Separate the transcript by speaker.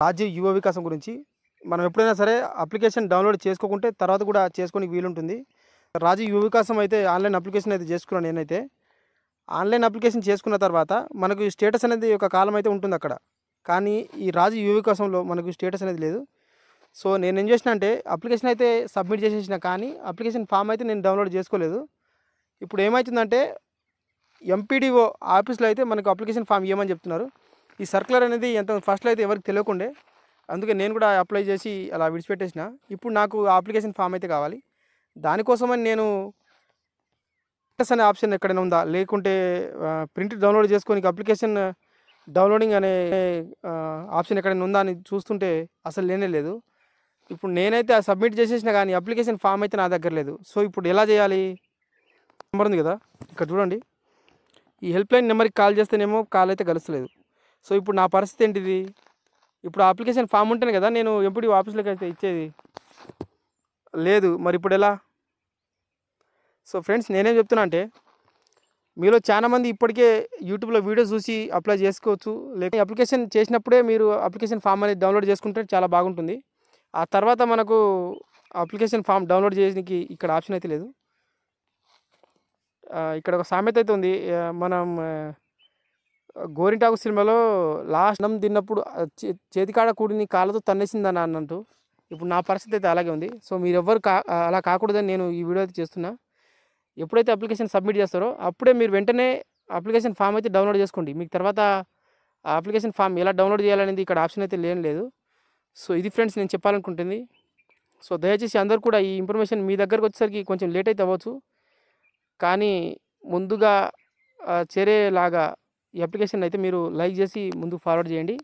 Speaker 1: రాజీవ్ యువ వికాసం గురించి మనం ఎప్పుడైనా సరే అప్లికేషన్ డౌన్లోడ్ చేసుకోకుంటే తర్వాత కూడా చేసుకోనికి వీలుంటుంది. రాజీవ్ యువ వికాసం అయితే ఆన్లైన్ అప్లికేషన్ అయితే చేసుకున్నాను నేనైతే. ఆన్లైన్ అప్లికేషన్ చేసుకున్న తర్వాత మనకు స్టేటస్ అనేది ఒక కాలం అయితే ఉంటుంది అక్కడ. కానీ ఈ రాజీవ్ యువ వికాసంలో మనకు స్టేటస్ అనేది లేదు. సో నేనేం చేసినా అంటే అప్లికేషన్ అయితే సబ్మిట్ చేసేసిన, కానీ అప్లికేషన్ ఫామ్ అయితే నేను డౌన్లోడ్ చేసుకోలేదు. ఇప్పుడు ఏమవుతుందంటే ఎంపీడీఓ ఆఫీస్లో అయితే మనకు అప్లికేషన్ ఫామ్ ఇవ్వమని చెప్తున్నారు. ఈ సర్క్యులర్ అనేది ఫస్ట్లో అయితే ఎవరికి తెలియకుండే, అందుకే నేను కూడా అప్లై చేసి అలా విడిచిపెట్టేసిన. ఇప్పుడు నాకు అప్లికేషన్ ఫామ్ అయితే కావాలి. దానికోసమని నేను ప్రింటర్స్ అనే ఆప్షన్ ఎక్కడైనా ఉందా, లేకుంటే ప్రింట్ డౌన్లోడ్ చేసుకోనికి అప్లికేషన్ డౌన్లోడింగ్ అనే ఆప్షన్ ఎక్కడైనా ఉందా అని చూస్తుంటే అసలు లేనే లేదు. ఇప్పుడు నేనైతే సబ్మిట్ చేసేసిన, కానీ అప్లికేషన్ ఫామ్ అయితే నా దగ్గర లేదు. సో ఇప్పుడు ఎలా చేయాలి? నెంబర్ ఉంది కదా ఇక్కడ చూడండి, ఈ హెల్ప్ లైన్ నెంబర్కి కాల్ చేస్తేనేమో కాల్ అయితే కలుస్తలేదు. సో ఇప్పుడు నా పరిస్థితి ఏంటిది? ఇప్పుడు అప్లికేషన్ ఫామ్ ఉంటేనే కదా నేను ఎంపీడీఓ ఆఫీస్లోకి అయితే ఇచ్చేది, లేదు. మరి ఇప్పుడు ఎలా? సో ఫ్రెండ్స్, నేనేం చెప్తున్నా అంటే మీలో చాలామంది ఇప్పటికే యూట్యూబ్లో వీడియోస్ చూసి అప్లై చేసుకోవచ్చు. లేకపోతే అప్లికేషన్ చేసినప్పుడే మీరు అప్లికేషన్ ఫామ్ అనేది డౌన్లోడ్ చేసుకుంటే చాలా బాగుంటుంది. ఆ తర్వాత మనకు అప్లికేషన్ ఫామ్ డౌన్లోడ్ చేయడానికి ఇక్కడ ఆప్షన్ అయితే లేదు. ఇక్కడ ఒక సామెత అయితే ఉంది, మనం గోరింటాకు సినిమాలో లాస్ట్ అన్నం తిన్నప్పుడు చేతికాడ కూడిని కాళ్ళతో తన్నేసిందని అన్నట్టు ఇప్పుడు నా పరిస్థితి అయితే అలాగే ఉంది. సో మీరు ఎవ్వరు అలా కాకూడదని నేను ఈ వీడియో అయితే చేస్తున్నా. ఎప్పుడైతే అప్లికేషన్ సబ్మిట్ చేస్తారో అప్పుడే మీరు వెంటనే అప్లికేషన్ ఫామ్ అయితే డౌన్లోడ్ చేసుకోండి. మీకు తర్వాత ఆ అప్లికేషన్ ఫామ్ ఎలా డౌన్లోడ్ చేయాలనేది ఇక్కడ ఆప్షన్ అయితే లేదు. సో ఇది ఫ్రెండ్స్ నేను చెప్పాలనుకుంటుంది. సో దయచేసి అందరూ కూడా ఈ ఇన్ఫర్మేషన్ మీ దగ్గరకు వచ్చేసరికి కొంచెం లేట్ అయితే అవ్వచ్చు, కానీ ముందుగా చేరేలాగా ఈ అప్లికేషన్ అయితే మీరు లైక్ చేసి ముందుకు ఫార్వర్డ్ చేయండి.